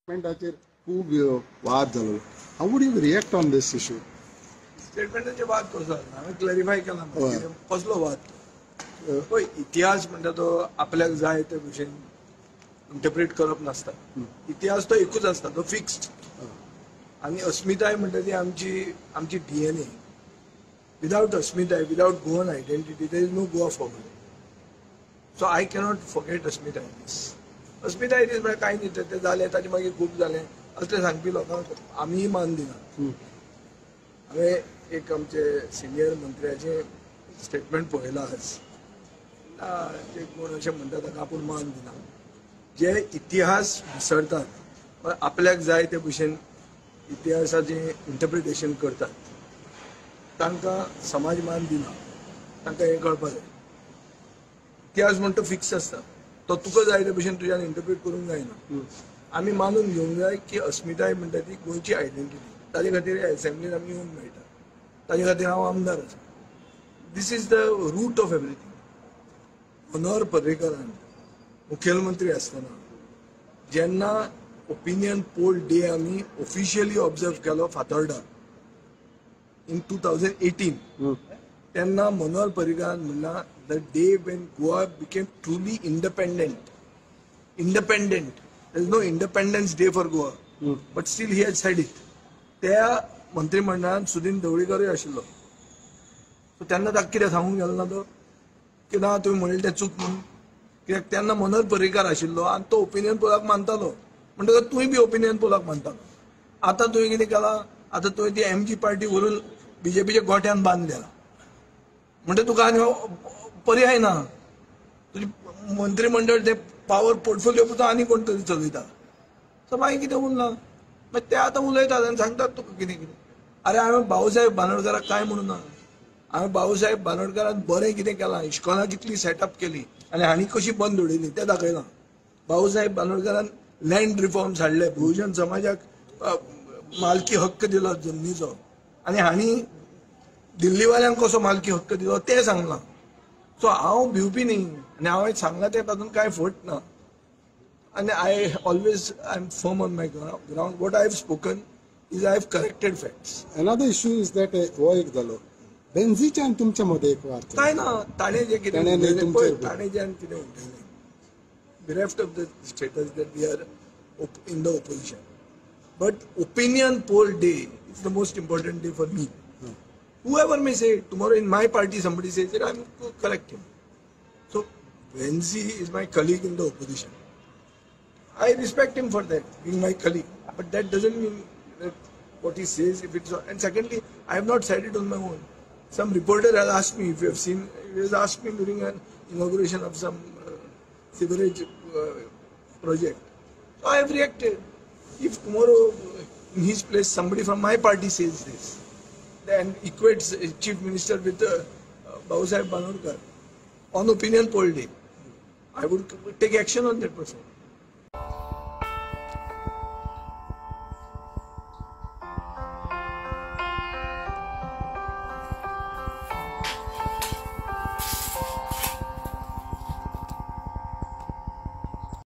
स्टेटमेंटाचेर खूब वाद जालो. How would you react on this issue? स्टेटमेंटाचे वाद कसो जाता हांवें क्लॅरिफाय केला कसलो वाद पळय इतिहास म्हणटा तो आपल्याक जाय ते भशेन इंटरप्रेट करप नासता. इतिहास तो एकूच आसता तो फिक्स्ड आनी अस्मिताय म्हणटा ती आमची DNA. विदाउट अस्मिताय without Goan identity there is no Goa forward. So I cannot forget अस्मिताय. अस्मिताय दीस म्हळ्यार कांय न्ही तें जालें ताजें मागीर खूब जालें अशें ते सांगपी लोकांक आमीय मान दिना. हांवें एक आमचे सिनियर मंत्र्याचें स्टेटमेंट पळयलां आज. ते कोण अशें म्हणटा ताका आपूण मान दिना. जे इतिहास विसरतात आपल्याक जाय ते भशेन इतिहासाचें इंटरप्रिटेशन करतात तांकां समाज मान दिना. तांकां हें कळपाक जाय इतिहास म्हणटा तो फिक्स आसता. तो तुका जाय ते भशेन तुज्यान इंटरप्रेट करूंक जायना. आमी मानून घेवंक जाय की अस्मिताय म्हणटा ती गोंयची आयडेंटिटी. ताजे खातीर एसेंब्लीन आमी येवंक मेळटा. ताजे खातीर हांव आमदार आसा. This is the root of everything. Manohar पर्रीकारान मुखेलमंत्री आसतना जेन्ना ओपिनियन पोल डे आमी ऑफिशियली ऑब्जर्व केलो फातोर्डा इन 2018 तेन्ना मनोहर पर्रीकारान म्हणला the day when Goa became truly independent. There is no independence day for Goa but still he has said it. त्या मंत्रिमंडळान सुदीन ढवळीकरूय आशिल्लो. सो तेन्ना ताका कितें सांगूंक गेलो ना तो की ना तुवें म्हणलें तें चूक म्हणून. कित्याक तेन्ना मनोहर पर्रीकार आशिल्लो आनी तो ओपिनियन पोलाक मानतालो म्हणटकच तुवें बी ओपिनियन पोलाक मानतालो. आतां तुवें कितें केलां आतां तुवें ती MG पार्टी व्हरून BJPच्या गोठ्यान बांदल्या म्हणजे तुका आनी पर्याय ना. तुजी मंत्रिमंडळ ते पावर पोर्टफोलियो पुरो आनी कोण तरी चलयता. सो मागीर कितें उरलां मागीर ते आतां उलयतात आनी सांगतात तुका कितें कितें. अरे हांवें भाऊसाहेब बांदोडकराक कांय म्हणूं ना. हांवें भाऊसाहेब बांदोडकरान बरें कितें केलां इश्कॉला कितली सेटअप केली आनी हांणी कशी बंद उडयली तें दाखयलां. भाऊसाहेब बांदोडकरान लँड रिफॉर्म्स हाडले. बहुजन समाजाक मालकी हक्क दिलो जमनीचो आनी हांणी दिल्लीवाल्यांक कसो मालकी हक्क दिलो तें सांगलां. सो हांव भिवपी न्ही आनी हांवें सांगलां तें तातूंत कांय फट ना. आनी I always I am firm on my ground. What I have spoken is I have corrected facts. Another issue is that हो एक जालो बेन्झीच्यान तुमच्या मध्ये एक वाद काय ना ताणें जे कितें ताणें जें कितें उलयलें bereft of the status that we are in the opposition. But opinion poll day is the most important day for me. Whoever may say it, tomorrow in my party somebody says it, I will correct him. So Benzi is my colleague in the opposition. I respect him for that, being my colleague. But that doesn't mean that what he says, if it's... And secondly, I have not said it on my own. Some reporter has asked me, if you have seen, he has asked me during an inauguration of some sewerage project. So I have reacted. If tomorrow in his place somebody from my party says this, then equates chief minister with Babasaheb Banodkar on opinion poll day, I would take action on that person.